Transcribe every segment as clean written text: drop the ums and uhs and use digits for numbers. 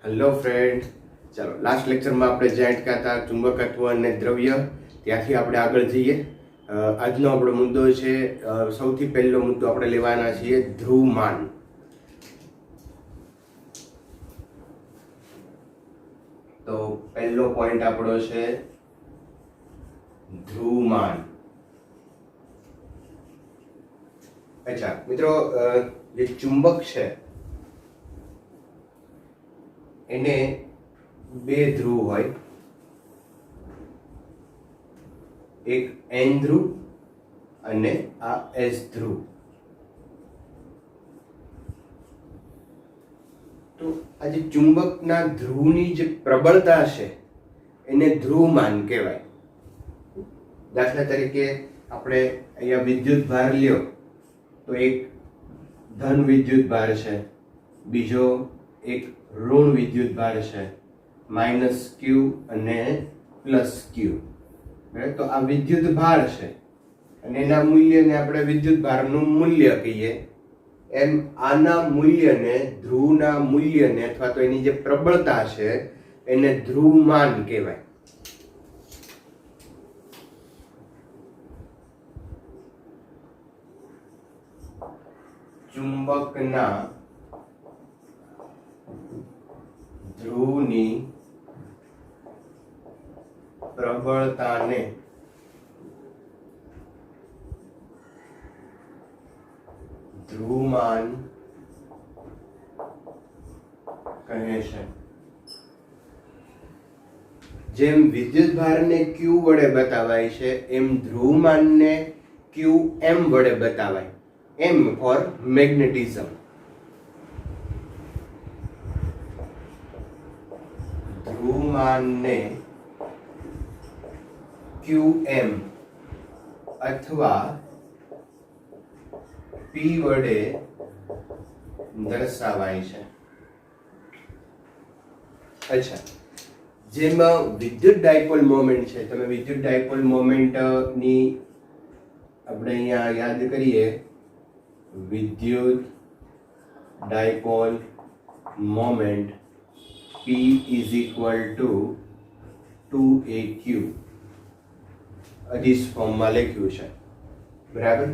Hello friend, ચાલો last લેક્ચરમાં આપણે જ્યાં અટક્યા હતા ચુંબકત્વ અને દ્રવ્ય, ત્યાંથી આપણે આગળ જઈએ. આજનો આપણો મુદ્દો છે, સૌથી પહેલો મુદ્દો આપણે લેવાના છીએ ધ્રુવમાન. તો પહેલો પોઈન્ટ આપણો છે ધ્રુવમાન. અચ્છા મિત્રો, જે ચુંબક છે એને બે ધ્રુવ હોય, એક એન ધ્રુવ અને આ એસ ધ્રુવ. તો આ જે ચુંબકના ધ્રુવની જે પ્રબળતા છે એને ધ્રુવમાન કહેવાય. દાખલા તરીકે આપણે અહીંયા વિદ્યુત ભાર લ્યો તો એક ધન વિદ્યુત ભાર છે, બીજો એક ઋણ વિદ્યુત ભાર છે, માઇનસ ક્યુ અને પ્લસ ક્યુ. તો આ વિદ્યુત ભાર છે અને એના મૂલ્યને આપણે વિદ્યુત ભારનું મૂલ્ય કહીએ. એમ આના મૂલ્યને, ધ્રુવના મૂલ્યને અથવા તો એની જે પ્રબળતા છે એને ધ્રુવમાન કહેવાય. ચુંબકના ધ્રુવની પ્રબળતાને ધ્રુવમાન કહે છે. જેમ વિદ્યુત ભારને Q વડે બતાવાય છે એમ ધ્રુવમાનને Qm વડે બતાવાય. M for magnetism. ધ્રુવમાનને Qm અથવા P વડે દર્શાવાય છે. અચ્છા, જેમાં વિદ્યુત ડાયપોલ મોમેન્ટ છે, તમે વિદ્યુત ડાયપોલ મોમેન્ટ ની આપણે અહીંયા યાદ કરીએ. વિદ્યુત dipole moment P is equal to 2aq અધિશ ફોર્મમાં લખ્યું છે, બરાબર.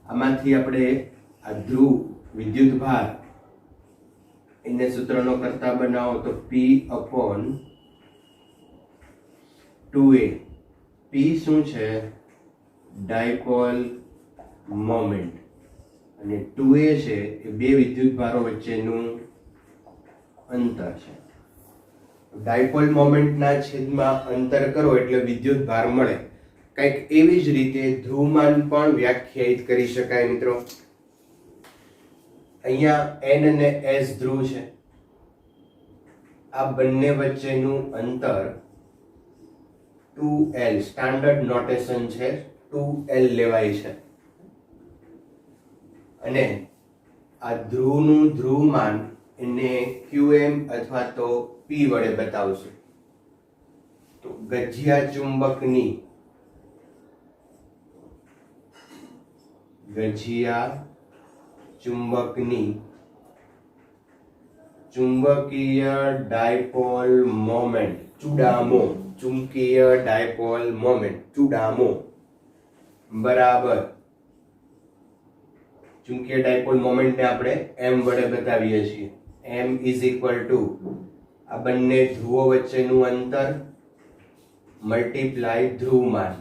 આમાંથી આપણે આ ધ્રુવ વિદ્યુત ભાર એને સૂત્રનો કરતા બનાવો તો P upon 2a. P શું છે? Dipole moment. અને 2a છે એ બે વિદ્યુત ભારો વચ્ચેનું અંતર છે. ડાયપોલ મોમેન્ટના છેદમાં અંતર કરો એટલે વિદ્યુત ભાર મળે. કંઈક એવી જ રીતે ધ્રુવમાન પણ વ્યાખ્યાયિત કરી શકાય મિત્રો. અહીંયા N અને S ધ્રુવ છે, આ બંને વચ્ચેનું અંતર 2L સ્ટાન્ડર્ડ નોટેશન છે, 2L લેવાય છે. અને આ ધ્રુવનું ધ્રુવમાન એને Qm અથવા તો P વડે બતાવશું. તો ગજિયા ચુંબકની ચુંબકીય ડાયપોલ મોમેન્ટ ચુડામો, ચુંબકીય ડાયપોલ મોમેન્ટ ચુડામો બરાબર. ચુંબકીય ડાયપોલ મોમેન્ટને આપણે m વડે બતાવીએ છીએ. m is equal to આ બંને ધ્રુવો વચ્ચેનું અંતર મલ્ટીપ્લાય ધ્રુવમાન.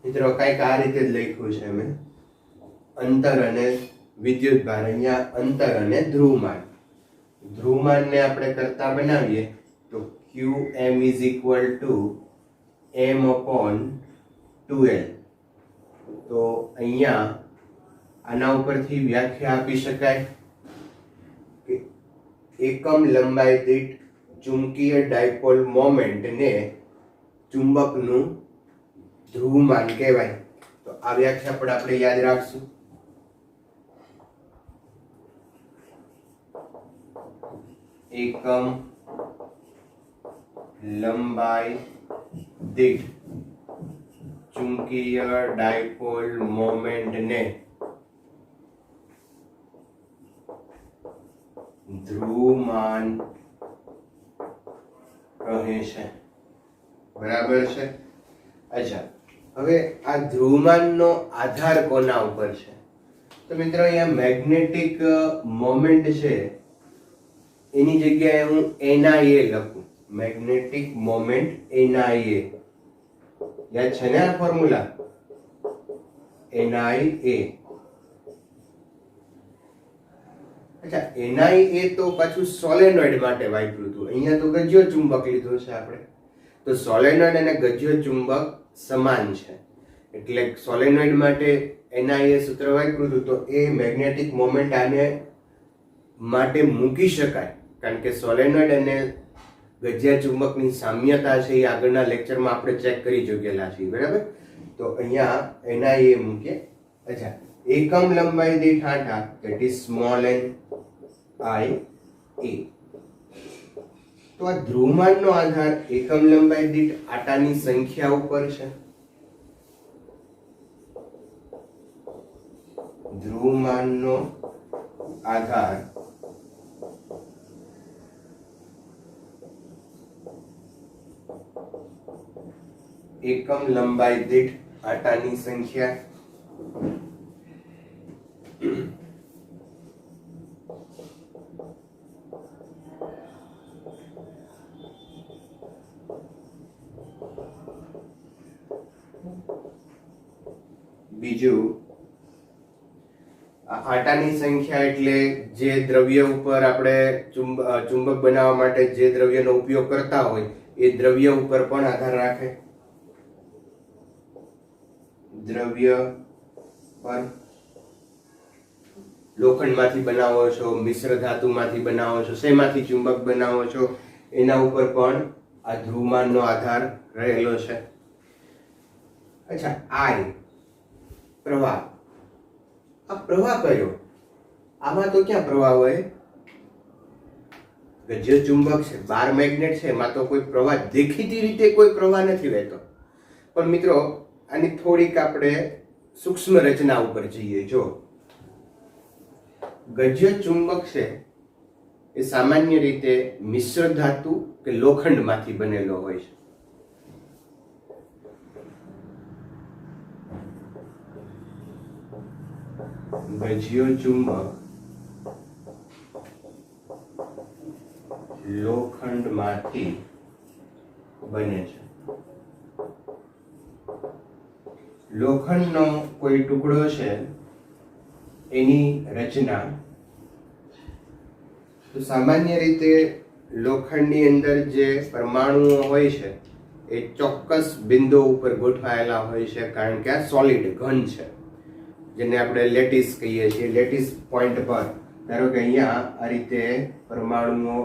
મિત્રો કંઈક આ રીતે જ લખ્યું છે મેં, અંતર અને વિદ્યુત ભાર. અહીંયા અંતર અને ધ્રુવમાન. ધ્રુવમાનને આપણે કરતા બનાવીએ તો Qm is equal to m upon 2L. તો અહીંયા આના ઉપરથી વ્યાખ્યા આપી શકાય કે એકમ લંબાઈ દીઠ ચુંબકીય ડાયપોલ મોમેન્ટને ચુંબકનું ધ્રુવમાન કહેવાય. તો આ વ્યાખ્યા પણ આપણે યાદ રાખશું. એકમ લંબાઈ દીઠ ચુંબકીય ડાયપોલ મોમેન્ટને ધ્રુવમાન રહે છે, બરાબર છે। અચ્છા, હવે આ ધ્રુવમાનનો આધાર કોના ઉપર છે? તો મિત્રો અહીંયા મેગ્નેટિક મોમેન્ટ છે એની જગ્યાએ હું NIA લખું, મેગ્નેટિક મોમેન્ટ NIA, યાદ છે ને આ ફોર્મ્યુલા NIA। અચ્છા, NIA તો પાછું સોલેનોઇડ માટે વાપર્યું હતું, અહીંયા તો ગજ્યો ચુંબક લીધો છે આપણે, તો સોલેનોઇડ અને ગજ્યો ચુંબક સમાન છે, એટલે સોલેનોઇડ માટે NIA સૂત્ર વાપર્યું હતું, તો એ મેગ્નેટિક મોમેન્ટ આને માટે મૂકી શકાય, કારણ કે સોલેનોઇડ અને ગજ્યા ચુંબકની સામ્યતા છે એ આગળના લેક્ચરમાં આપણે ચેક કરી ચૂકેલા છીએ, બરાબર। તો અહીંયા NIA મૂકીએ। અચ્છા, એકમ લંબાઈ દીઠ આંટા, that is small n I a। તો આ ધ્રુવમાનનો આધાર એકમ લંબાઈ દીઠ આંટાની સંખ્યા ઉપર છે। ધ્રુવમાનનો આધાર એકમ લંબાઈ દીઠ આંટાની સંખ્યા, બીજું આંટાની સંખ્યા એટલે જે દ્રવ્ય ઉપર આપણે ચુંબક બનાવવા માટે જે દ્રવ્યનો ઉપયોગ કરતા હોય એ દ્રવ્ય ઉપર પણ આધાર રાખે, દ્રવ્ય પર, લોખંડમાંથી બનાવો છો, મિશ્ર ધાતુમાંથી બનાવો છો, શેમાંથી ચુંબક બનાવો છો, એના ઉપર પણ આ ધ્રુવમાનનો આધાર રહેલો છે। અચ્છા, I પ્રવાહ, આ પ્રવાહ કયો? આમાં તો ક્યાં પ્રવાહ હોય? ગજ્ય ચુંબક છે, બાર મેગ્નેટ છે, એમાં તો કોઈ પ્રવાહ દેખીતી રીતે કોઈ પ્રવાહ નથી વહેતો, પણ મિત્રો આની થોડીક આપણે સૂક્ષ્મ રચના ઉપર જઈએ। જો ગજ્ય ચુંબક છે એ સામાન્ય રીતે મિશ્ર ધાતુ કે લોખંડમાંથી બનેલો હોય છે, ગજ્ય ચુંબક લોખંડમાંથી બને છે। લોખંડનો કોઈ ટુકડો છે એની રચના, તો સામાન્ય રીતે લોખંડની અંદર જે પરમાણુઓ હોય છે એ ચોક્કસ બિંદુ ઉપર ગોઠવાયેલા હોય છે, કારણ કે આ સોલિડ ઘન છે, જેને આપણે લેટિસ કહીએ છીએ। લેટિસ પોઈન્ટ પર ધારો કે અહીંયા આ રીતે પરમાણુઓ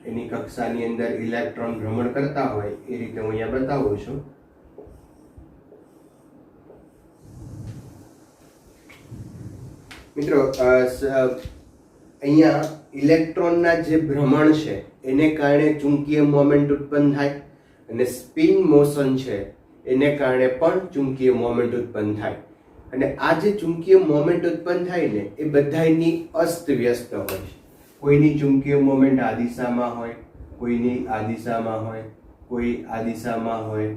એની કક્ષાની અંદર ઇલેક્ટ્રોન ભ્રમણ કરતા હોય એ રીતે હું અહીંયા બતાવું છું। મિત્રો અહીંયા ઇલેક્ટ્રોનના જે ભ્રમણ છે એને કારણે ચુંબકીય મોમેન્ટ ઉત્પન્ન થાય, અને સ્પિન મોશન છે એને કારણે પણ ચુંબકીય મોમેન્ટ ઉત્પન્ન થાય, અને આ જે ચુંબકીય મોમેન્ટ ઉત્પન્ન થાય ને એ બધાયની અસ્ત વ્યસ્ત હોય છે। કોઈની ચુંબકીય મોમેન્ટ આ દિશામાં હોય, કોઈની આ દિશામાં હોય, કોઈ આ દિશામાં હોય,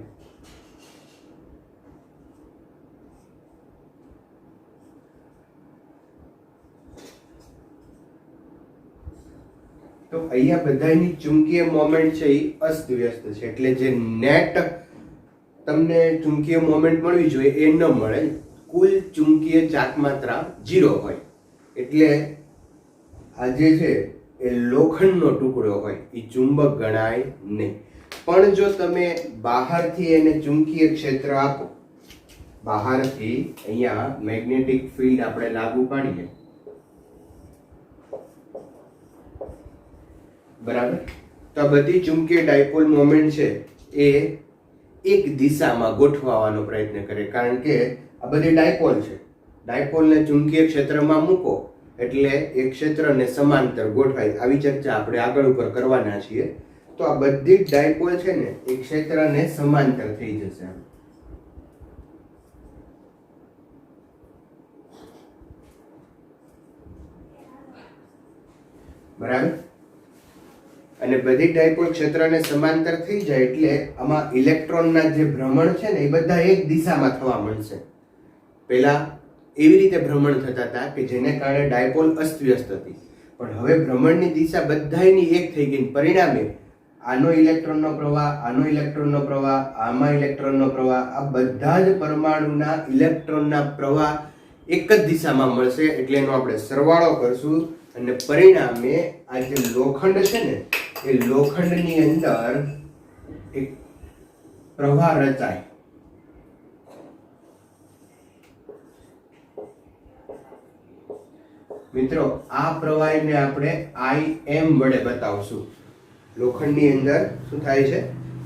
તો અહીંયા બધાની ચુંબકીય મોમેન્ટ છે એ અસ્ત વ્યસ્ત છે, એટલે જે નેટ તમને ચુંબકીય મોમેન્ટ મળવી જોઈએ એ ન મળે, કુલ ચુંબકીય ચાકમાત્રા 0 હોય, એટલે આ જે છે એ લોખંડનો ટુકડો હોય એ ચુંબક ગણાય નહીં। પણ જો તમે બહારથી એને ચુંબકીય ક્ષેત્ર આપો, બહારથી અહીંયા મેગ્નેટિક ફિલ્ડ આપણે લાગુ પાડીએ, બરાબર, તો આ બધી ચુંબકીય ડાયપોલ મોમેન્ટ છે એ એક દિશામાં ગોઠવવાનો પ્રયત્ન કરે, કારણ કે આ બધી ડાયપોલ છે, ડાયપોલને ચુંબકીય ક્ષેત્રમાં મૂકો એટલે એ ક્ષેત્રને સમાંતર ગોઠવાય। આવી ચર્ચા આપણે આગળ ઉપર કરવાના છીએ। તો આ બધી ડાયપોલ છે ને એ ક્ષેત્રને સમાંતર થઈ જશે। બરાબર. અને બધી ડાયપોલ ક્ષેત્રને સમાંતર થઈ જાય એટલે આમાં ઇલેક્ટ્રોનના જે ભ્રમણ છે ને એ બધા એક દિશામાં થવા મળશે. પહેલા એવી રીતે ભ્રમણ થતા હતા કે જેને કારણે ડાયપોલ અસ્તવ્યસ્ત હતી, પણ હવે ભ્રમણની દિશા બધાયની એક થઈ ગઈ. પરિણામે આનો ઇલેક્ટ્રોનનો પ્રવાહ, આનો ઇલેક્ટ્રોનનો પ્રવાહ, આમાં ઇલેક્ટ્રોનનો પ્રવાહ, આ બધા જ પરમાણુના ઇલેક્ટ્રોનના પ્રવાહ એક જ દિશામાં મળશે. એટલે એનો આપણે સરવાળો કરશું અને પરિણામે આ જે લોખંડ છે ને એ લોખંડની અંદર એક પ્રવાહ રચાય. મિત્રો, આ પ્રવાહને આપણે IM વડે બતાવશું. લોખંડની અંદર શું થાય છે?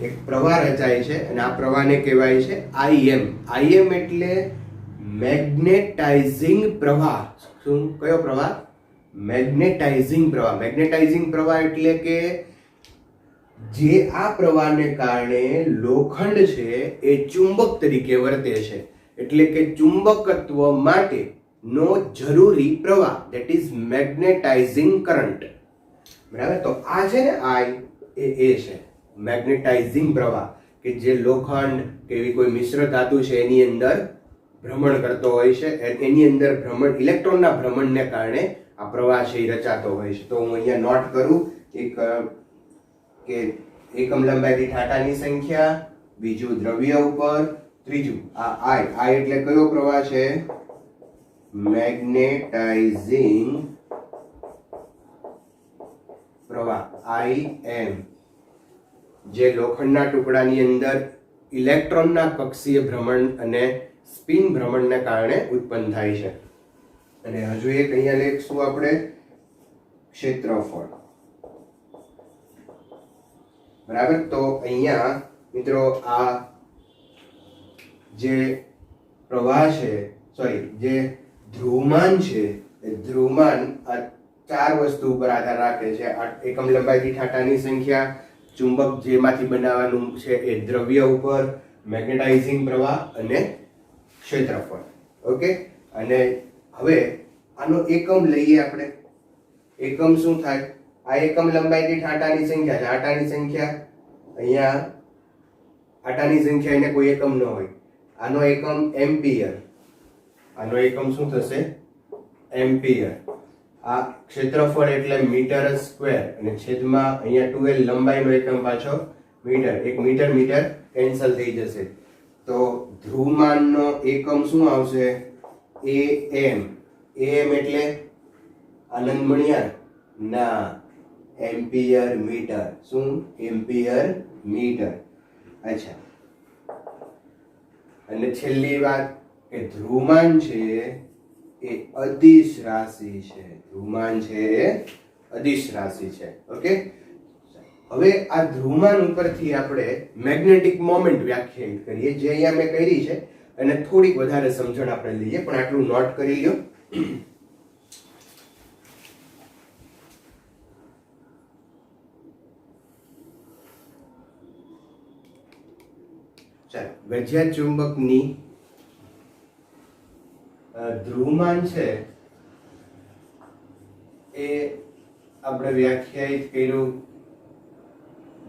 એક પ્રવાહ રચાય છે અને આ પ્રવાહને કહેવાય છે IM. IM એટલે મેગ્નેટાઇઝિંગ પ્રવાહ. શું? કયો પ્રવાહ? મેગ્નેટાઇઝિંગ પ્રવાહ. મેગ્નેટાઇઝિંગ પ્રવાહ એટલે કે જે આ પ્રવાહને કારણે લોખંડ છે એ ચુંબક તરીકે વર્તે છે, એટલે કે ચુંબકત્વ માટે નો જરૂરી પ્રવાહ, that is magnetizing current. બરાબર. તો આ છે ને એ છે મેગ્નેટાઇઝિંગ પ્રવાહ, કે જે લોખંડ કે એવી કોઈ મિશ્ર ધાતુ છે એની અંદર ભ્રમણ કરતો હોય છે. એની અંદર ભ્રમણ, ઇલેક્ટ્રોનના ભ્રમણને કારણે આ પ્રવાહ છે એ રચાતો હોય છે. તો હું અહીંયા નોટ કરું એક કે એકમ લંબાઈ દીઠ આટાની સંખ્યા, બીજું દ્રવ્ય ઉપર, ત્રીજું આ I એટલે કયો પ્રવાહ છે? મેગ્નેટાઇઝિંગ પ્રવાહ IM, જે લોખંડના ટુકડાની અંદર ઇલેક્ટ્રોનના કક્ષીય ભ્રમણ અને સ્પિન ભ્રમણને કારણે ઉત્પન્ન થાય છે. અને હજુ એક અહીંયા લેખશું આપણે ક્ષેત્રફળ. બરાબર. તો અહીંયા મિત્રો આ જે પ્રવાહ છે, જે ધ્રુવમાન છે, એ ધ્રુવમાન આ ચાર વસ્તુ ઉપર આધાર રાખે છે. એકમ લંબાઈ દીઠ આટાની સંખ્યા, ચુંબક જેમાંથી બનાવવાનું છે એ દ્રવ્ય ઉપર, મેગ્નેટાઇઝિંગ પ્રવાહ અને ક્ષેત્રફળ. ઓકે. અને હવે આનો એકમ લઈએ આપણે. એકમ શું થાય? આ એકમ લંબાઈ દીઠ આટાની સંખ્યા છે. આટાની સંખ્યા અહીંયા આટાની સંખ્યા એને કોઈ એકમ ન હોય. આનો એકમ એમ્પિયર. આનો એકમ શું થશે? એમ્પિયર. આ ક્ષેત્રફળ એટલે મીટર સ્ક્વેર અને છેદમાં અહીંયા 12 લંબાઈનો એકમ પાછો મીટર. એક મીટર મીટર કેન્સલ થઈ જશે. તો ધ્રુવમાનનો એકમ શું આવશે? AM. AM એટલે આનંદ મણિયાર? ના, એમ્પિયર મીટર. શું? Ampere meter. અચ્છા. અને છેલ્લી વાત કે ધ્રુવમાન છે એ અદિશ રાશિ છે. ધ્રુવમાન છે એ અદિશ રાશિ છે. ઓકે. હવે આ ધ્રુવમાન ઉપરથી આપણે મેગ્નેટિક મોમેન્ટ વ્યાખ્યાયિત કરીએ, જે અહીંયા મેં કરી છે, અને થોડીક વધારે સમજણ આપણે લઈએ, પણ આટલું નોટ કરી લ્યો. ચાલો, ગજિયા ચુંબકની ધ્રુવમાન છે એ આપણે વ્યાખ્યાયિત કર્યું.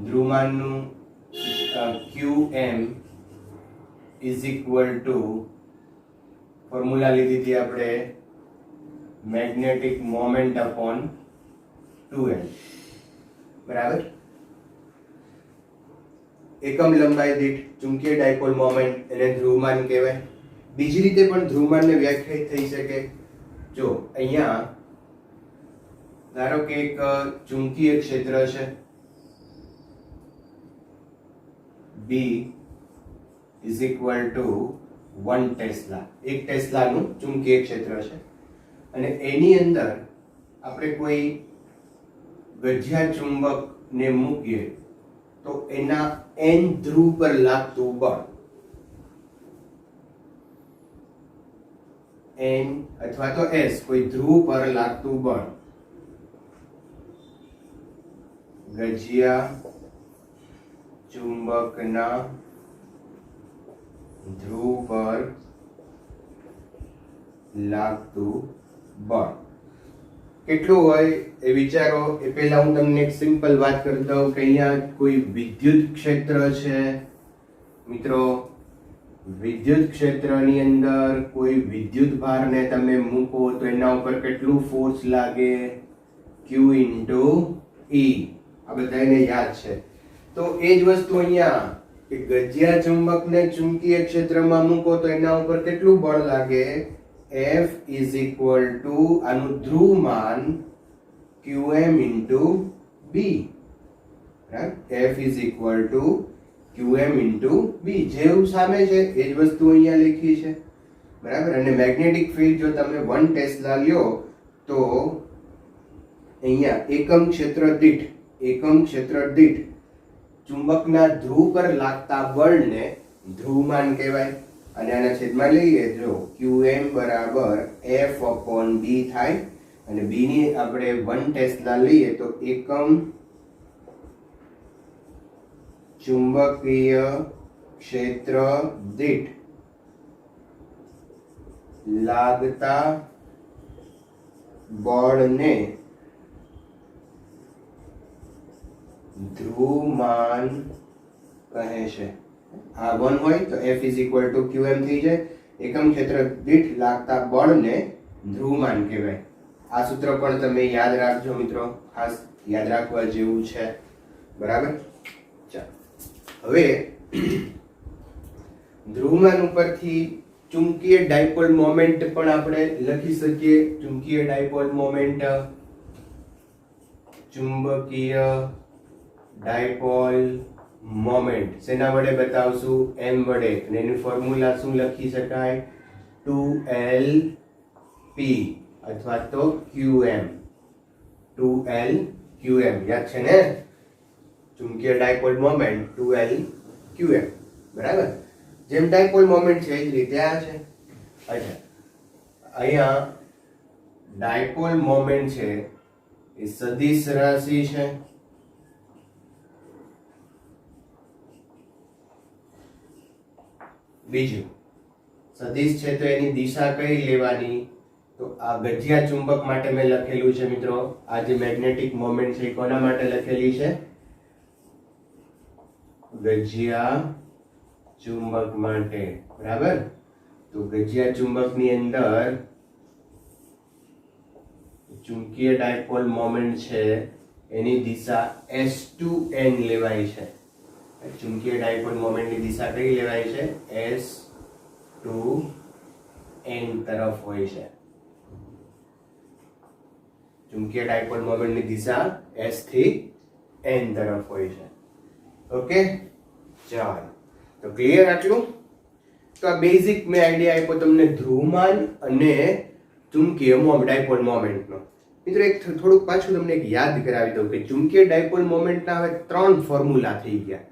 ધ્રુવમાનનું QM is equal two, formula લીધી હતી આપણે, મેગ્નેટિક મોમેન્ટ અપોન 2L. બરાબર. એકમ લંબાઈ દીઠ ચુંબકીય ડાયપોલ મોમેન્ટ એને ધ્રુવમાન કહેવાય. બીજી રીતે પણ ધ્રુવમાનને વ્યાખ્યાયિત થઈ શકે. જો અહીંયા ધારો કે એક ચુંબકીય ક્ષેત્ર છે B is equal to 1 tesla. 1 ટેસ્લાનું ચુંબકીય ક્ષેત્ર છે અને એની અંદર આપણે કોઈ ગજિયા ચુંબકને મૂકીએ તો એના N ધ્રુવ પર લાગતું બળ, N અથવા તો S, કોઈ ધ્રુવ પર લાગતું બળ ગજિયા ચુંબકના ધ્રુવ પર લાગતું બળ કેટલું હોય એ વિચારો. એ પહેલા હું તમને એક સિમ્પલ વાત કરી દઉં કે અહીંયા કોઈ વિદ્યુત ક્ષેત્ર છે મિત્રો. વિદ્યુત ક્ષેત્રની અંદર કોઈ વિદ્યુત ભારને તમે મૂકો તો એના ઉપર કેટલું ફોર્સ લાગે? Q into E. આ બધાને યાદ છે. તો એ જ વસ્તુ અહીંયા કે ગજિયા ચુંબકને ચુંબકીય ક્ષેત્રમાં મૂકો તો એના ઉપર કેટલું બળ લાગે? F is equal to આનું ધ્રુવમાન Qm into B. right? F is equal to Qm into B. જેવું સામે છે એ જ વસ્તુ અહીંયા લખી છે બરાબર. અને મેગ્નેટિક ફિલ્ડ જો તમે 1 ટેસ્લા લ્યો તો અહીંયા એકમ ક્ષેત્ર દીઠ ચુંબકના ધ્રુવ પર લાગતા બળને ધ્રુવમાન કહેવાય. અને આના છેદમાં લઈએ જો Qm બરાબર F/B થાય અને B ની આપણે 1 ટેસ્લા લઈએ તો એકમ ચુંબકીય ક્ષેત્ર દીઠ લાગતા બળને ધ્રુવમાન કહે છે. આ 1 હોય તો F is equal to Qm થઈ જાય. એકમ ક્ષેત્ર દીઠ લાગતા બળને ધ્રુવમાન કહેવાય. આ સૂત્ર પણ તમે યાદ રાખજો મિત્રો, ખાસ યાદ રાખવા જેવું છે બરાબર. ચાલો હવે ધ્રુવમાન ઉપરથી ચુંબકીય ડાયપોલ મોમેન્ટ પણ આપણે લખી શકીએ. ચુંબકીય ડાયપોલ મોમેન્ટ, ચુંબકીય ડાયપોલ મોમેન્ટ શેના વડે બતાવશું? m વડે. અને એની ફોર્મ્યુલા શું લખી શકાય? 2Lp અથવા તો Qm. 2Lqm યાદ છે ને? ચુંબકીય ડાયપોલ મોમેન્ટ 2Lqm બરાબર. જેમ ડાયપોલ મોમેન્ટ છે એ જ રીતે આ છે. અચ્છા, અહીંયા ડાયપોલ મોમેન્ટ છે એ સદિશ રાશિ છે. બીજું સદિશ છે તો એની દિશા કઈ લેવાની? તો આ ગજિયા ચુંબક માટે મેં લખેલું છે મિત્રો. આ જે મેગ્નેટિક મોમેન્ટ છે એ કોના માટે લખેલી છે? ગજિયા ચુંબક માટે બરાબર. તો ગજિયા ચુંબકની અંદર ચુંબકીય ડાયપોલ મોમેન્ટ છે એની દિશા S2n લેવાય છે. ચુંબકીય ડાયપોલ મોમેન્ટની દિશા કઈ લેવાય છે? S2n તરફ હોય છે. ચુંબકીય ડાયપોલ મોમેન્ટની દિશા S થી n તરફ હોય છે. ઓકે, ચાલો તો ક્લિયર આટલું? તો આ બેઝિક મેં આઈડિયા આપ્યો તમને ધ્રુવમાન અને ચુંબકીય ડાયપોલ મોમેન્ટનો. મિત્રો એક થોડુંક પાછું તમને એક યાદ કરાવી દઉં કે ચુંબકીય ડાયપોલ મોમેન્ટના હવે 3 ફોર્મ્યુલા થઈ ગયા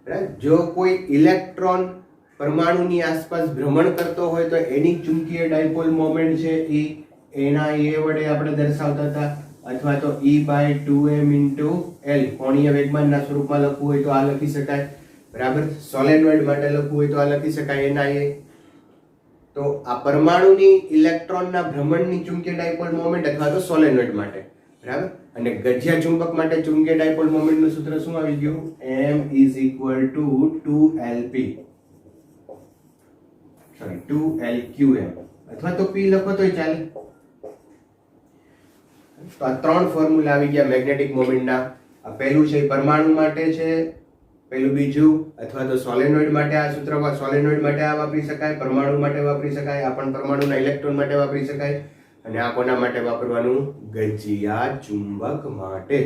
બરાબર. જો કોઈ ઇલેક્ટ્રોન પરમાણુની આસપાસ ભ્રમણ કરતો હોય તો એની ચુંબકીય ડાયપોલ મોમેન્ટ છે એ એના એ વડે આપણે દર્શાવતા હતા, અથવા તો E/2m * L કોણીય વેગમાનના સ્વરૂપમાં લખવું હોય તો આ લખી શકાય બરાબર. સોલેનોઇડ માટે લખવું હોય તો આ લખી શકાય એના એ. તો આ પરમાણુની ઇલેક્ટ્રોનના ભ્રમણની ચુંબકીય ડાયપોલ મોમેન્ટ અથવા તો સોલેનોઇડ માટે બરાબર. અને ગજિયા ચુંબક માટે ચુંબકીય ડાયપોલ મોમેન્ટનું સૂત્ર શું આવી ગયું? m is equal to 2Lp sorry 2Lqm અથવા તો p લખો તોય ચાલે. તો આ 3 ફોર્મ્યુલા આવી ગયા મેગ્નેટિક મોમેન્ટના. આ પહેલું છે પરમાણુ માટે છે, પહેલું બીજું, અથવા તો સોલેનોઇડ માટે આ સૂત્રમાં સોલેનોઇડ માટે આ વાપરી શકાય, પરમાણુ માટે વાપરી શકાય, આ પણ પરમાણુના ઇલેક્ટ્રોન માટે વાપરી શકાય. અને આ કોના માટે વાપરવાનું? ગજિયા ચુંબક માટે.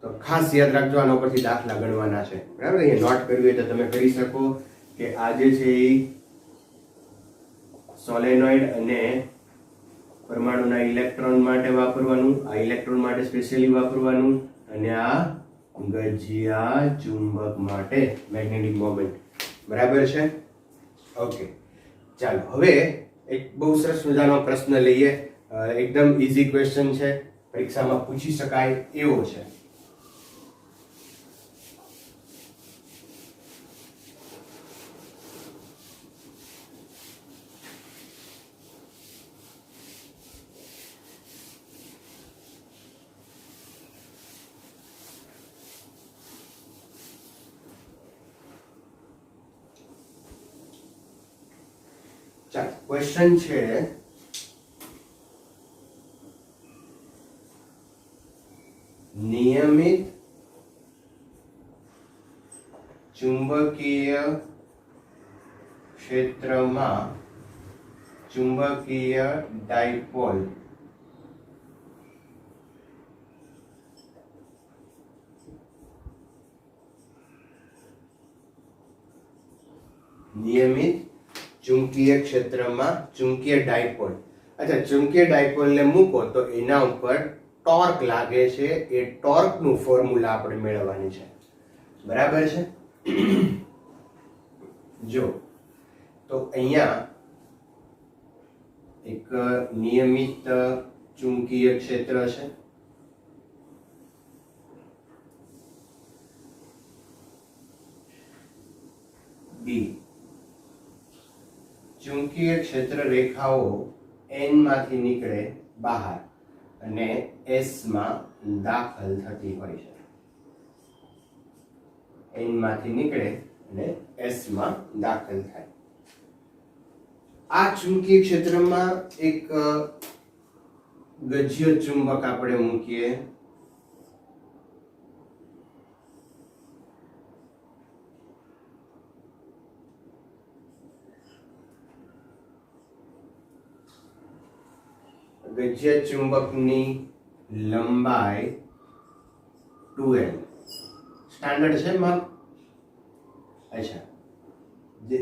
તો ખાસ યાદ રાખજો, આના પરથી દાખલા ગણવાના છે બરાબર. અહીંયા નોટ કર્યું હોય તો તમે કરી શકો કે આ જે છે એ સોલેનોઇડ અને પરમાણુના ઇલેક્ટ્રોન માટે વાપરવાનું, આ ઇલેક્ટ્રોન માટે સ્પેશિયલી વાપરવાનું, અને આ ગજિયા ચુંબક માટે મેગ્નેટિક મોમેન્ટ બરાબર છે. ઓકે, ચાલો હવે એક બહુ સરસ મજાનો પ્રશ્ન લઈએ. એકદમ ઈઝી ક્વેશ્ચન છે, પરીક્ષામાં પૂછી શકાય એવો છે. ચાલો ક્વેશ્ચન છે નિયમિત ચુંબકીય ક્ષેત્રમાં ચુંબકીય ડાયપોલ નિયમિત ચુંબકીય ક્ષેત્રમાં ચુંબકીય ડાયપોલ. અચ્છા, ચુંબકીય ડાયપોલ ને મૂકો તો એના ઉપર ટોર્ક લાગે છે. એ ટોર્ક નું ફોર્મ્યુલા આપણે મેળવવાની છે. બરાબર છે? જો તો અહીંયા એક નિયમિત ચુંબકીય ક્ષેત્ર છે. બી ચુંબકીય ક્ષેત્ર રેખાઓ N માંથી નીકળે બહાર અને S માં દાખલ થતી હોય છે. N માંથી નીકળે અને S માં દાખલ થાય. આ ચુંબકીય ક્ષેત્રમાં એક ગજ્ય ચુંબક આપણે મૂકીએ. ગજ્ય ચુંબકની લંબાઈ 2L સ્ટાન્ડર્ડ છે માપ. અચ્છા, જે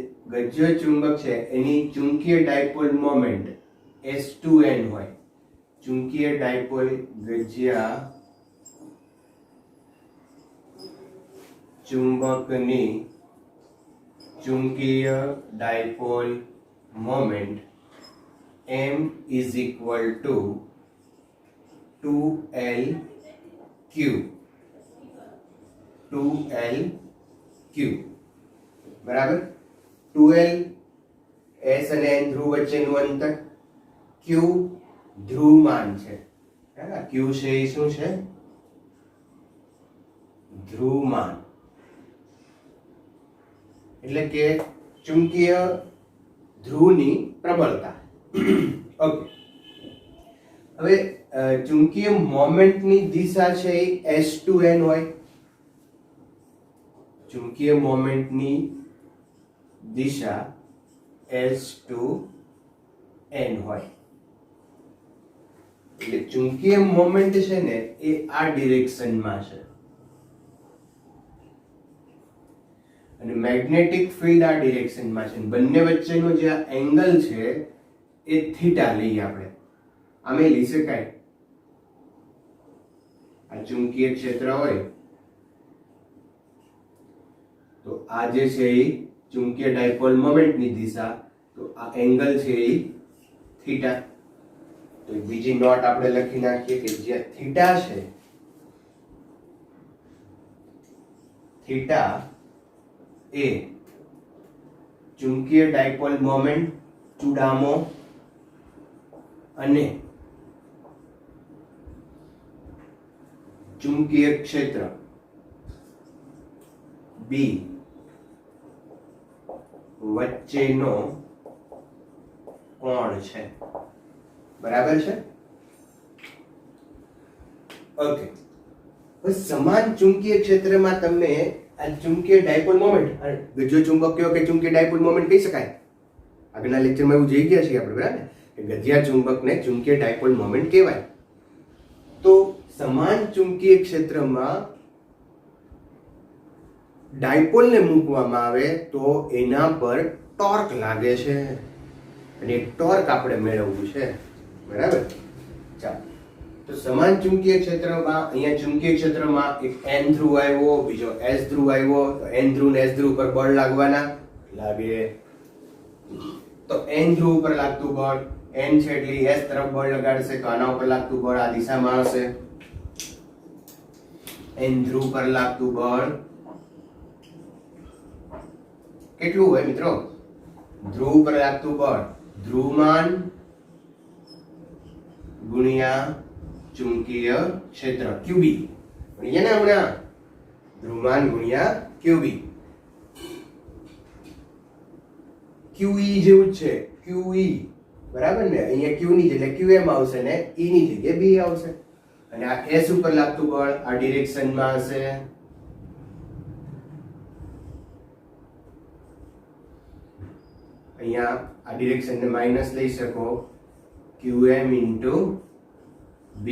ગજ્ય ચુંબક છે એની ચુંબકીય ડાયપોલ મોમેન્ટ S2N હોય. ચુંબકીય ડાયપોલ ગજ્ય ચુંબકની ચુંબકીય dipole moment M is equal to 2L Q. 2L Q. બરાબર? 2L S અને N ધ્રુવ વચ્ચેનું અંતર, Q ધ્રુવમાન છે. Q છે એ શું છે? ધ્રુવમાન. એટલે કે ચુંબકીય ધ્રુવની પ્રબળતા. ઓકે, હવે ચુંબકીય મોમેન્ટની દિશા છે એ S2N હોય. ચુંબકીય મોમેન્ટની દિશા S2N હોય. એટલે ચુંબકીય મોમેન્ટ છે ને એ આ ડિરેક્શનમાં છે અને મેગ્નેટિક ફિલ્ડ આ ડિરેક્શનમાં છે. બંને વચ્ચેનો જે એંગલ છે એ થીટા લઈએ આપણે. આમે લઈ શકાય. આ ચુંબકીય ક્ષેત્ર હોય તો આ જે છે એ ચુંબકીય ડાયપોલ મોમેન્ટની દિશા, તો આ એંગલ છે એ થીટા. તો બીજી નોટ આપણે લખી નાખીએ કે જે થીટા છે, થીટા એ ચુંબકીય ડાયપોલ મોમેન્ટ ચુડામો અને ચુંબકીય ક્ષેત્ર B વચ્ચેનો કોણ છે. બરાબર છે? ઓકે, સમાન ચુંબકીય ક્ષેત્રમાં તમને આ ચુંબકીય ડાયપોલ મોમેન્ટ, ગજ્ય ચુંબક કયો કે ચુંબકીય ડાયપોલ મોમેન્ટ કહી શકાય. આગળના લેક્ચરમાં એવું જોઈ ગયા છીએ આપણે, બરાબર? ગજ્યા ચુંબકને ચુંબકીય ડાયપોલ મોમેન્ટ કહેવાય. તો સમાન ચુંબકીય ક્ષેત્રમાં ડાયપોલને મૂકવામાં આવે તો એના પર ટોર્ક લાગે છે અને ટોર્ક આપણે મેળવવું છે. બરાબર? ચાલો, તો સમાન ચુંબકીય ક્ષેત્રમાં અહીંયા ચુંબકીય ક્ષેત્રમાં એક N ધ્રુવ આવ્યો, બીજો S ધ્રુવ આવ્યો. તો N ધ્રુવ ને S ધ્રુવ પર બળ લાગવાના લાગે. તો N ધ્રુવ પર લાગતું બળ N છે એટલે S તરફ બળ લગાડશે તો આના ઉપર લાગતું બળ આ દિશામાં હશે. N ધ્રુવ પર લાગતું બળ કેટલું હોય મિત્રો? ધ્રુવ પર લાગતું બળ ધ્રુવમાન ગુણ્યા ચુંબકીય ક્ષેત્ર QB. ભણીએ ને હમણાં? ધ્રુવમાન ગુણ્યા QB. QE જેવું જ છે. QE, બરાબર ને? અહીંયા Q ની જગ્યાએ QM આવશે ને E ની જગ્યાએ B આવશે. અને આ S ઉપર લાગતું બળ આ ડિરેક્શનમાં હશે. અહીંયા આ ડિરેક્શનને માઈનસ લઈ શકો, QM ઇન્ટુ B.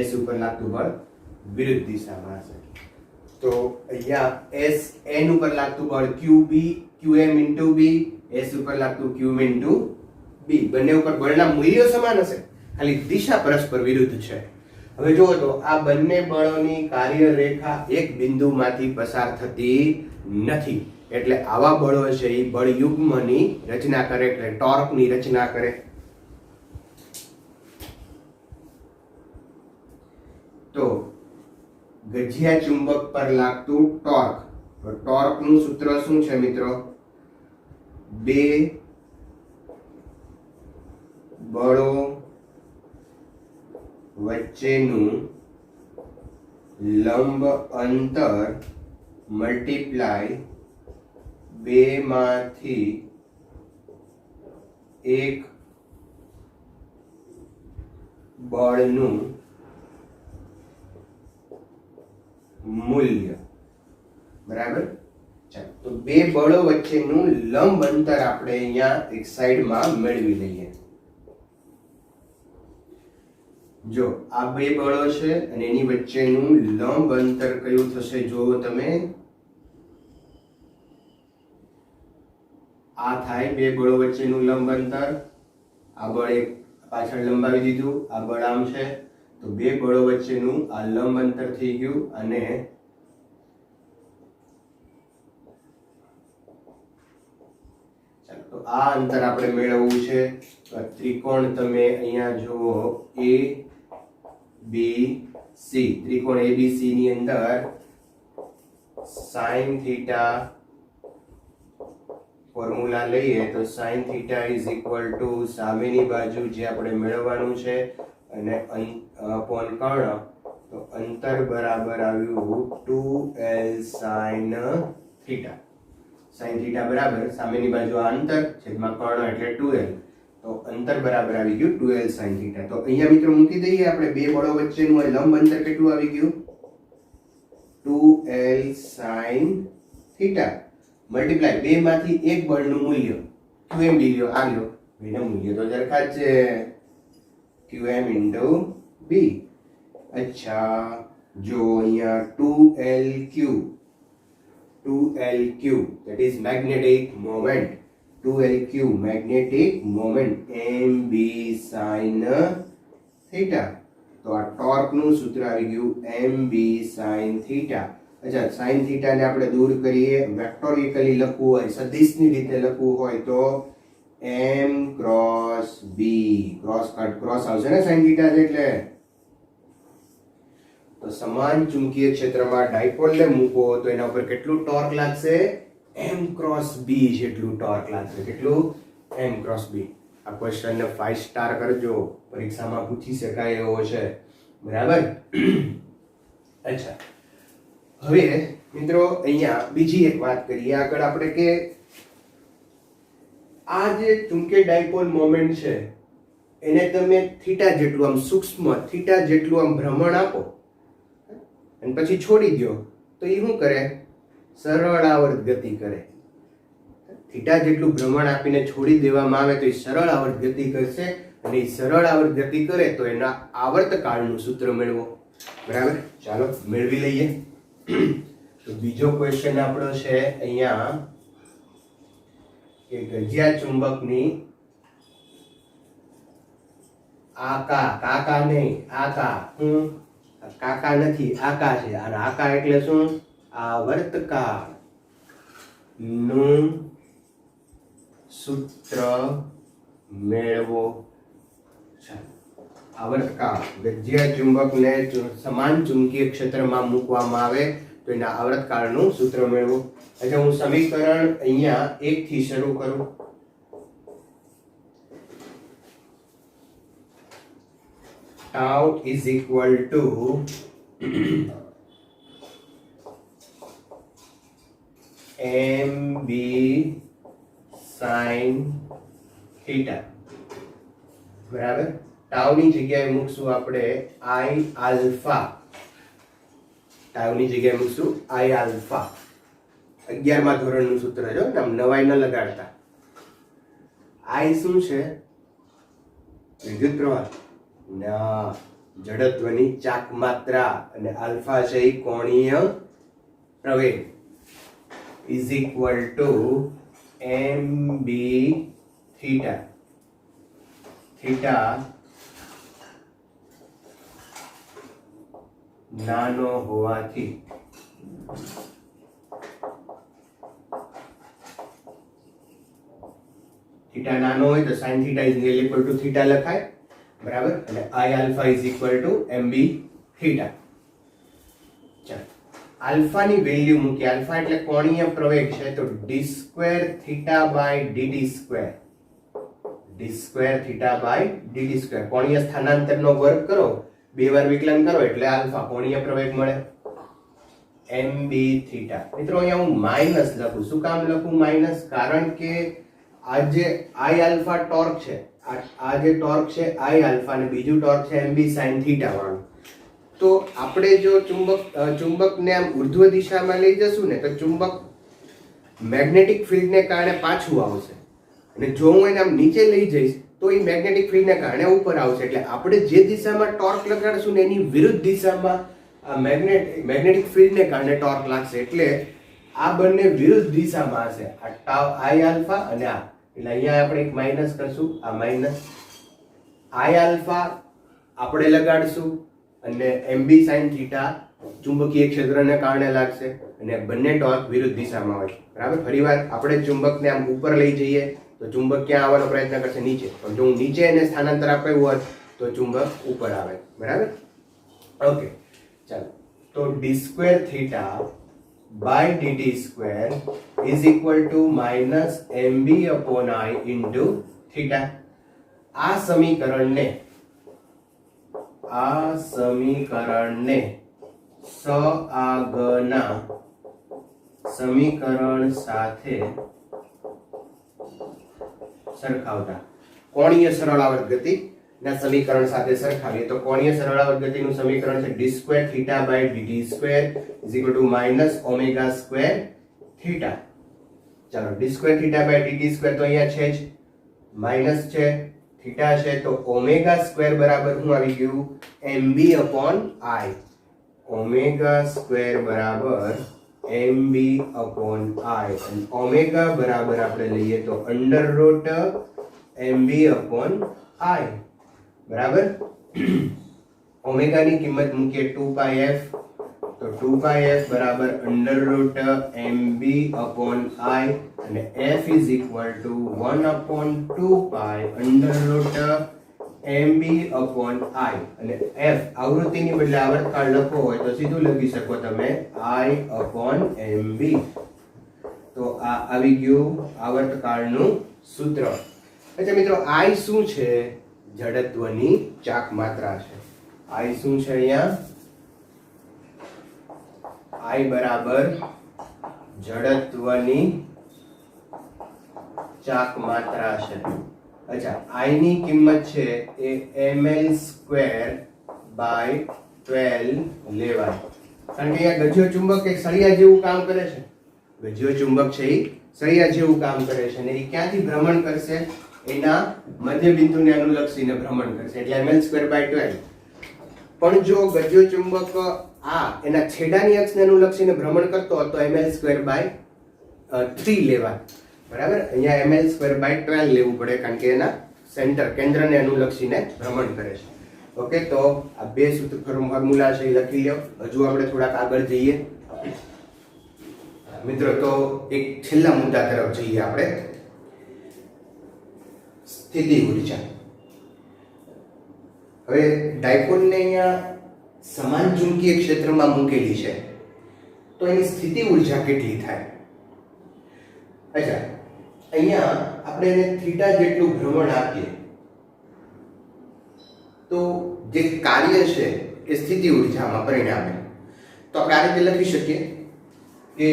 S ઉપર લાગતું બળ વિરુદ્ધ દિશામાં હશે. તો અહીંયા S N ઉપર લાગતું બળ QM ઇન્ટુ B, S ઉપર લાગતું QM ઇન્ટુ B. બંને ઉપર બળના મૂલ્યો સમાન હશે, ખાલી દિશા પરસ્પર વિરુદ્ધ છે. હવે જુઓ તો આ બંને બળોની કાર્ય રેખા એક બિંદુમાંથી પસાર થતી નથી, એટલે આવા બળો છે એ બળ યુગ્મની રચના કરે, એટલે ટોર્કની રચના કરે. તો ગજિયા ચુંબક પર લાગતું ટોર્ક, તો ટોર્ક નું સૂત્ર શું છે મિત્રો? બે બળો વચ્ચેનું લંબ અંતર મલ્ટીપ્લાય બે માંથી એક બળનું મૂલ્ય. બરાબર? ચાલો, તો બે બળો વચ્ચેનું લંબ અંતર આપણે અહીંયા એક સાઈડમાં મેળવી લઈએ. જો આ બે બળો છે અને એની વચ્ચેનું લંબ અંતર કયું થશે જોવો તમે. આ થાય બે બળો વચ્ચેનું લંબ અંતર. આ બળ એક પાછળ લંબાવી દીધું, આ બળ આમ છે, તો બે બળો વચ્ચેનું આ લંબ અંતર થઈ ગયું. અને ચાલો, તો આ અંતર આપણે મેળવવું છે. ત્રિકોણ તમે અહીંયા જુઓ, ABC, ત્રિકોણ ABC ની અંદર sin થીટા ફોર્મ્યુલા લઈએ તો sin theta is equal two સામેની બાજુ જે આપણે મેળવવાનું છે અને અપોન કર્ણ, તો અંતર બરાબર આવ્યું 2l sin theta. sin theta બરાબર સામેની બાજુ આ અંતર છેદમાં કર્ણ એટલે 2l, તો અંતર બરાબર આવી ગયું 2l sin થીટા. તો અહીંયા મિત્રો મૂકી દઈએ આપણે બે બળો વચ્ચેનું લંબ અંતર કેટલું આવી ગયું? 2l sin થીટા મલ્ટીપ્લાય બે માંથી એક બળનું મૂલ્ય QM B લ્યો, આ લ્યો, બેના મૂલ્ય તો સરખા જ છે, QM ઇન્ટુ B. અચ્છા, જો અહીંયા 2LQ that is magnetic moment, 2LQ magnetic moment MB sin theta. તો આ ટોર્ક નું સૂત્ર આવી ગયું MB sin theta. અચ્છા, sin theta ને આપણે દૂર કરીએ, વેક્ટોરિકલી લખવું હોય, સદિશની રીતે લખવું હોય તો M cross B, ક્રોસ આવશે ને sin theta છે એટલે. તો સમાન ચુંબકીય ક્ષેત્રમાં ડાયપોલને મૂકો તો એના ઉપર કેટલું ટોર્ક લાગશે? M cross B જેટલું ટોર્ક લાગશે. કેટલું? M cross B. આ ક્વેશ્ચનને 5 સ્ટાર કરજો, પરીક્ષામાં પૂછી શકાય એવો છે. બરાબર? અચ્છા, હવે મિત્રો અહીંયા બીજી એક વાત કરીએ આગળ આપણે કે આ જે ચુંબકીય ડાયપોલ મોમેન્ટ છે એને તમે થીટા જેટલું આમ સૂક્ષ્મ થીટા જેટલું આમ ભ્રમણ આપો અને પછી છોડી દો તો એ શું કરે? સરળ આવર્ત ગતિ કરે. થીટા જેટલું ભ્રમણ આપીને છોડી દેવામાં આવે તો એ સરળ આવર્ત ગતિ કરશે, અને એ સરળ આવર્ત ગતિ કરે તો એના આવર્તકાળનું સૂત્ર મેળવો. બરાબર? ચાલો મેળવી લઈએ. તો બીજો ક્વેશ્ચન આપણો છે અહીંયા કે ગજિયા ચુંબકની કાકા નહીં, કાકા નથી, આકા છે. અને આકા એટલે શું? આવર્તકાળ નું સૂત્ર મેળવો. આવર્તકાળ ગજિયા ચુંબકને સમાન ચુંબકીય ક્ષેત્રમાં મૂકવામાં આવે તો એના આવર્તકાળનું સૂત્ર મેળવો. એટલે હું સમીકરણ અહીંયા 1 થી શરૂ કરું. tau is equal to MB sin theta, બરાબર. ટાઉની જગ્યાએ મૂકશું આપણે આઈ આલ્ફા, ટાઉની જગ્યાએ મૂકશું આઈ આલ્ફા. 11મા ધોરણનું સૂત્ર જો, આમ નવાઈ ન લગાડતા. આઈ શું છે? વિદ્યુત પ્રવાહ ના, જડત્વની ચાક માત્રા, અને આલ્ફા છે એ કોણીય પ્રવેગ, is equal to mb theta. Theta નાનો હોવાથી થીટા નાનો હોય તો sin theta is equal to theta લખાય, બરાબર. અને i alpha is equal to mb theta. ચાલો, આલ્ફા ની વેલ્યુ મૂકી. આલ્ફા એટલે કોણીય પ્રવેગ છે, તો d square theta by dt square, d square theta by dt square. કોણીય સ્થાનાંતરનો વર્ગ કરો, બે વાર વિકલન કરો એટલે આલ્ફા કોણીય પ્રવેગ મળે, mb થીટા. મિત્રો અહીંયા હું માઈનસ લખું. શું કામ લખું માઈનસ? કારણ કે આ જે i આલ્ફા ટોર્ક છે, આ જે ટોર્ક છે i આલ્ફા, અને બીજું ટોર્ક છે mb sin થીટા વાળું. તો આપણે જો ચુંબકને આમ ઉર્ધ્વ દિશામાં લઈ જશું ને, તો ચુંબક મેગ્નેટિક ફિલ્ડને કારણે પાછું આવશે, અને જો હું એને આમ નીચે લઈ જઈશ તો એ મેગ્નેટિક ફિલ્ડને કારણે ઉપર આવશે. એટલે આપણે જે દિશામાં ટોર્ક લગાડશું ને એની વિરુદ્ધ દિશામાં આ મેગ્નેટિક ફિલ્ડને કારણે ટોર્ક લાગશે. એટલે આ બંને વિરુદ્ધ દિશામાં હશે, આ ટાઉ i આલ્ફા અને આ. એટલે અહીંયા આપણે એક માઈનસ કરશું, આ માઈનસ i આલ્ફા આપણે લગાડશું, અને mb sin થીટા ચુંબકીય ક્ષેત્રને કારણે લાગશે, અને બંને ટોર્ક વિરુદ્ધ દિશામાં હોય, બરાબર. ફરીવાર આપણે ચુંબકને આમ ઉપર લઈ જઈએ તો ચુંબક ક્યાં આવવાનો પ્રયત્ન કરશે? નીચે. પણ જો હું નીચે એને સ્થાનાંતર આપ્યું હોત તો ચુંબક ઉપર આવે, બરાબર. ઓકે, ચાલો. તો d square theta by dt square is equal to minus mb upon i into theta. આ સમીકરણને સહઆગના સમીકરણ સાથે સરખાવતા, કોણીય સરળ આવર્ત ગતિ ના સમીકરણ સાથે સરખાવીએ તો કોણીય સરળ આવર્ત ગતિનું સમીકરણ છે d square theta by dt square is equal to minus omega square theta. ચાલો, d square theta by dt square તો અહીંયા છે જ, માઇનસ છે, થીટા છે, તો ઓમેગા સ્ક્વેર બરાબર શું આવી ગયું? mb upon i. Omega square બરાબર mb અપોન i, અને ઓમેગા બરાબર આપણે લઈએ તો under root mb upon i, બરાબર. ઓમેગા ની કિંમત મૂકીએ 2πf, તો 2πf બરાબર under root mb upon i, અને f is equal to 1 upon 2π under root mb upon i. અને f આવૃત્તિની બદલે આવર્તકાળ લખવો હોય તો સીધું લખી શકો તમે i અપોન mb. તો આ આવી ગયું આવર્તકાળનું સૂત્ર. એટલે મિત્રો i શું છે? જડત્વની ચાક માત્રા છે. i શું છે? અહીંયા i બરાબર જડત્વની ચાક માત્રા છે. અચ્છા, i ની કિંમત છે એ ml સ્ક્વેર બાય 12 લેવાય. કારણ કે અહીંયા ગજ્યો ચુંબક એક સળિયા જેવું કામ કરે છે. ગજ્યો ચુંબક છે એ સળિયા જેવું કામ કરે છે, અને એ ક્યાંથી ભ્રમણ કરશે? એના મધ્ય બિંદુને અનુલક્ષીને ભ્રમણ કરશે, એટલે ml સ્ક્વેર બાય 12. પણ જો ગજ્યો ચુંબક આ એના છેડાની અક્ષને અનુલક્ષીને ભ્રમણ કરતો હોય તો ml સ્ક્વેર બાય 3 લેવાય, બરાબર. અહીંયા ml સ્ક્વેર બાય 12 લેવું પડે, કારણ કે એના સેન્ટર કેન્દ્રને અનુલક્ષીને ભ્રમણ કરે છે. ઓકે, તો આ બે સૂત્ર ફોર્મ્યુલા છે એ લખી લો. હજુ આપણે થોડાક આગળ જઈએ મિત્રો. તો એક છેલ્લા મુદ્દા તરફ જઈએ આપણે, સ્થિતિ ઊર્જા. હવે ડાયપોલને અહીંયા સમાન ચુંબકીય ક્ષેત્રમાં મૂકેલી છે, તો એની સ્થિતિ ઊર્જા કેટલી થાય? અચ્છા, અહીંયા આપણે એને થીટા જેટલું ભ્રમણ આપીએ તો જે કાર્ય છે એ સ્થિતિ ઊર્જામાં પરિણામે. તો આપણે આ રીતે લખી શકીએ કે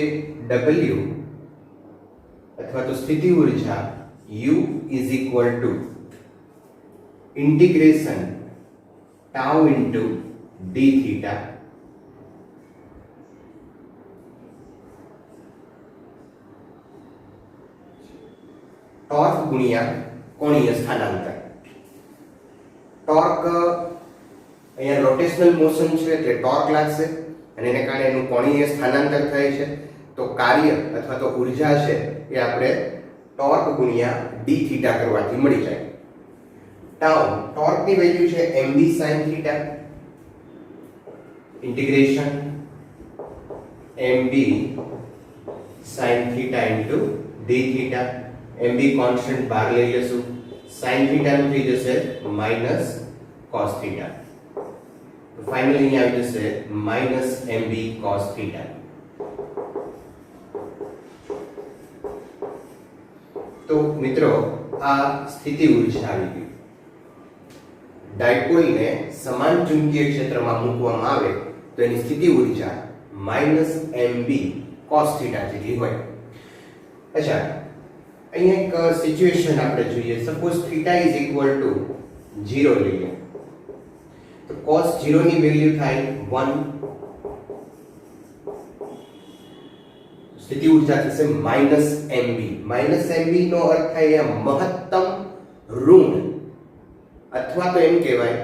W અથવા તો સ્થિતિ ઊર્જા u is equal to integration tau into d theta torque ગુણ્યા કોણીય સ્થાનાંતર. ટોર્ક અહીંયા રોટેશનલ મોશન છે એટલે ટોર્ક લાગશે અને એને કારણે એનું કોણીય સ્થાનાંતર થાય છે. તો કાર્ય અથવા તો ઊર્જા છે એ આપણે ટોર્ક ગુણ્યા d થીટા કરવાથી મળી જાય. ટાઉ ટોર્કની વેલ્યુ છે mb sin theta integration mb sin theta into d theta. mb constant બહાર લઈ લેશું. sin થીટા નું થઈ જશે માઈનસ cos થીટા. તો ફાઇનલી અહીંયા આવી જશે માઈનસ mb cos થીટા. તો મિત્રો આ સ્થિતિ ઊર્જા આવી ગઈ. ડાયપોલને સમાન ચુંબકીય ક્ષેત્રમાં મૂકવામાં આવે તો એની સ્થિતિ ઊર્જા માઈનસ mb cos થીટા જેટલી હોય. અચ્છા, અહીંયા એક સિચ્યુએશન આપણે જોઈએ. Suppose theta is equal two 0 લઈએ તો cos 0 ની વેલ્યુ થાય 1. સ્થિતિ ઊર્જા થશે માઈનસ mb. માઈનસ mb નો અર્થ થાય મહત્તમ ઋણ, અથવા તો એમ કહેવાય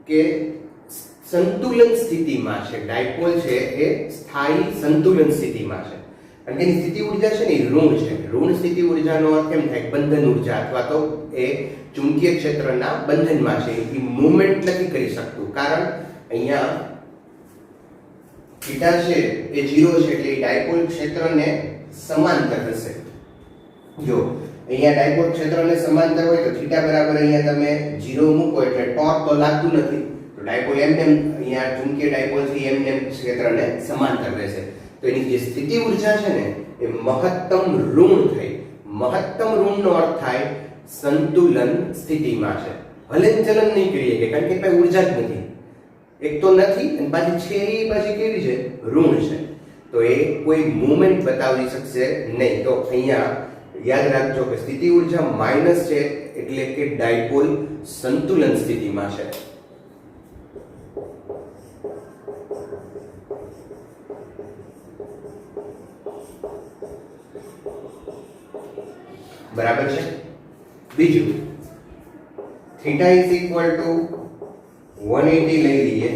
કે સંતુલન સ્થિતિમાં છે. ડાયપોલ છે એ સ્થાયી સંતુલન સ્થિતિમાં છે કારણ કે એની સ્થિતિ ઊર્જા છે ને એ ઋણ છે. ઋણ સ્થિતિ ઊર્જાનો અર્થ એમ થાય બંધન ઊર્જા, અથવા તો એ ચુંબકીય ક્ષેત્રના બંધનમાં છે, એ મૂવમેન્ટ નથી કરી શકતું. કારણ અહીંયા થીટા છે એ 0 છે એટલે ડાયપોલ ક્ષેત્રને સમાંતર હશે. જો અહીંયા ડાયપોલ ક્ષેત્રને સમાંતર હોય તો થીટા બરાબર અહીંયા તમે 0 મૂકો એટલે ટોર્ક તો લાગતું નથી. તો ડાયપોલ એમને અહીંયા ચુંબકીય ડાયપોલ થી એમને ક્ષેત્રને સમાંતર રહેશે. તો એની જે સ્થિતિ ઊર્જા છે ને એ મહત્તમ ઋણ થઈ. મહત્તમ ઋણનો અર્થ થાય સંતુલન સ્થિતિમાં છે. હલનચલન નહીં કરીએ કે કારણ કે કોઈ ઊર્જા જ નથી. એક તો નથી અને પાછી છે એ પાછી કેવી છે? ઋણ છે. તો એ કોઈ મૂવમેન્ટ બતાવી શકશે નહીં. તો અહીંયા યાદ રાખજો કે સ્થિતિ ઊર્જા માઈનસ છે એટલે કે ડાયપોલ સંતુલન સ્થિતિમાં છે. બરાબર છે. બીજું, થીટા ઇઝ ઇક્વલ ટુ 180 લઈ લઈએ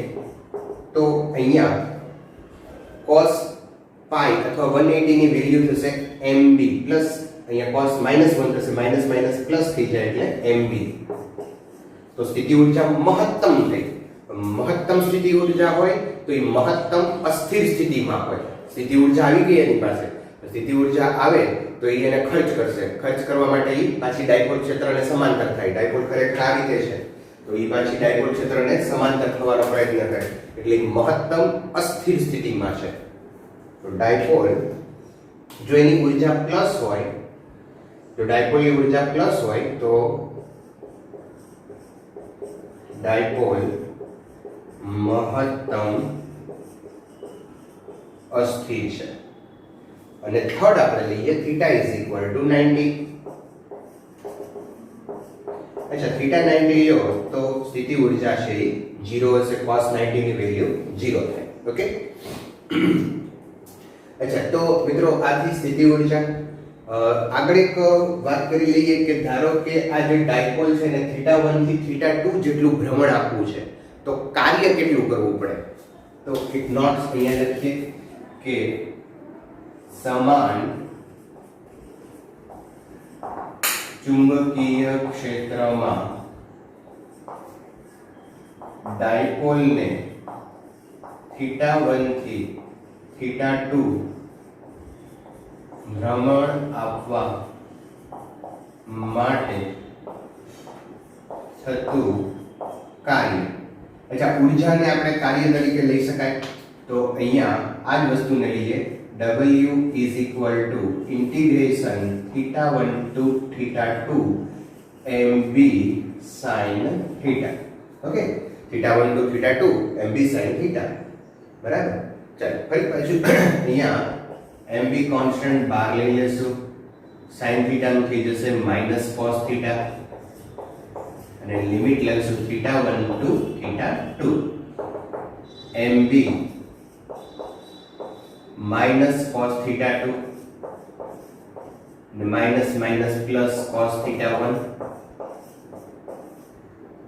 તો અહીંયા cos પાઈ અથવા 180 ની વેલ્યુ થશે mb પ્લસ અહીંયા cos -1 થશે, માઈનસ માઈનસ પ્લસ થઈ જાય એટલે mb. તો સ્થિતિ ઊર્જા મહત્તમ થઈ. મહત્તમ સ્થિતિ ઊર્જા હોય તો એ મહત્તમ અસ્થિર સ્થિતિમાં હોય. સ્થિતિ ઊર્જા આવી ગઈ એની પાસે, સ્થિતિ ઊર્જા આવે તો એ એને ખર્ચ કરશે. ખર્ચ કરવા માટે એ પાછી ડાયપોલ ક્ષેત્રને સમાંતર થાય. ડાયપોલ ખરેખર આ રીતે છે તો એ પાછી ડાયપોલ ક્ષેત્રને સમાંતર થવાનો પ્રયત્ન કરે એટલે મહત્તમ અસ્થિર સ્થિતિમાં છે. તો ડાયપોલ જો એની ઊર્જા પ્લસ હોય, જો ડાયપોલની ઊર્જા પ્લસ હોય તો ડાયપોલ મહત્તમ અસ્થિર છે. અને થર્ડ આપણે લઈએ થીટા ઇઝ ઇક્વલ ટુ 90. અચ્છા, થીટા 90 લો તો સ્થિતિ ઊર્જા છે 0 હશે. cos 90 ની વેલ્યુ 0 થાય. ઓકે. અચ્છા, તો મિત્રો આથી સ્થિતિ ઊર્જા. આગળ એક વાત કરી લઈએ કે ધારો કે આ જે ડાયપોલ છે ને થીટા 1 થી થીટા 2 જેટલું ભ્રમણ આપવું છે તો કાર્ય કેટલું કરવું પડે? તો એક નોટ્સ અહીંયા લખીએ કે સમાન ચુંબકીય ક્ષેત્રમાં ડાયપોલને થીટા 1 થી થીટા 2 ભ્રમણ આપવા માટે થતું કાર્ય. અચ્છા, ઊર્જાને આપણે કાર્ય તરીકે લઈ શકાય તો અહીંયા આ જ વસ્તુને લઈએ. W is equal to integration theta 1 to theta 2 mb sin theta. Okay, theta 1 to theta 2 mb sin theta. બરાબર. ચાલો ફરી પાછું અહીંયા mb કોન્સ્ટન્ટ બહાર લઈ લેશું. sin થીટા નું થઈ જશે માઇનસ cos થીટા અને લિમિટ લેશું theta 1 to theta 2 mb minus cos theta 2 અને minus minus plus cos theta 1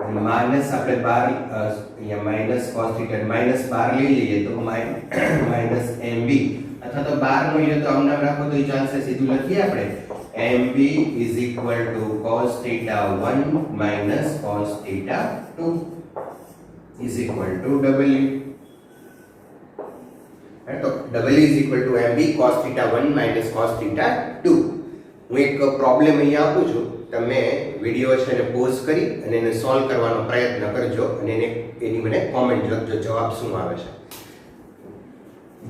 અને માઇનસ આપણે 12 અહીંયા માઇનસ cos થીટા માઇનસ 12 લઈ લઈએ તો માઇનસ mb અથવા તો 12 નો લ્યો તો આમનામ રાખો તો એ ચાલશે. સીધું લખીએ આપણે mb is equal to cos theta 1 minus cos theta 2 is equal to w. તો w is equal to mb cos theta 1 minus cos theta 2. હું એક પ્રોબ્લેમ અહીંયા આપું છું, તમે વિડિયો છે એને પોઝ કરી અને એને સોલ્વ કરવાનો પ્રયત્ન કરજો અને એની મને કોમેન્ટ લખજો જવાબ શું આવે છે.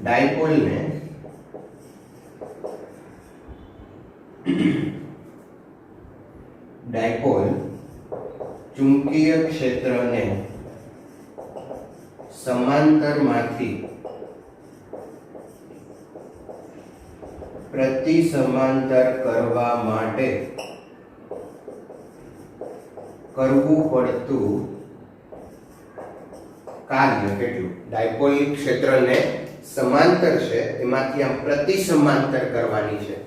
ડાયપોલને ડાયપોલ ચુંબકીય ક્ષેત્રને સમાંતરમાંથી પ્રતિ સમાંતર કરવા માટે કરવું પડતું કાર્ય કેટલું. ડાયપોલ ક્ષેત્રને સમાંતર છે એમાંથી આમ પ્રતિ સમાંતર કરવાની છે.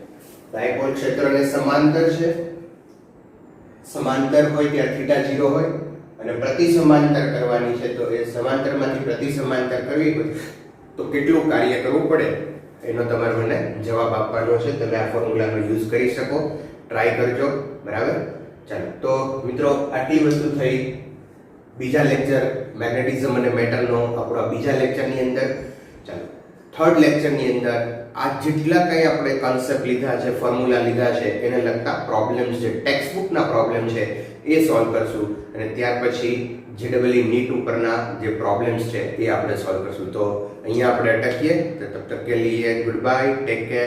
ડાયપોલ ક્ષેત્રને સમાંતર છે, સમાંતર હોય ત્યાં થીટા 0 હોય અને પ્રતિ સમાંતર કરવાની છે, તો એ સમાંતરમાંથી પ્રતિ સમાંતર કરવી હોય તો કેટલું કાર્ય કરવું પડે એનો તમારે મને જવાબ આપવાનો છે. તમે આ ફોર્મ્યુલાનો યુઝ કરી શકો, ટ્રાય કરજો. બરાબર, ચાલો તો મિત્રો આટલી વસ્તુ થઈ બીજા લેક્ચર મેગ્નેટિઝમ અને મેટરનો આપણા બીજા લેક્ચરની અંદર. ચાલો થર્ડ લેક્ચરની અંદર આ જેટલા કંઈ આપણે કોન્સેપ્ટ લીધા છે, ફોર્મ્યુલા લીધા છે, એને લગતા પ્રોબ્લેમ્સ છે, ટેક્સ્ટ બુકના પ્રોબ્લેમ છે એ સોલ્વ કરશું અને ત્યાર પછી JEE નીટ ઉપરના જે પ્રોબ્લેમ્સ છે એ આપણે સોલ્વ કરશું. તો અહીંયા આપણે અટકીએ. તો તબ તક કે લીએ ગુડ બાય, ટેક કેર.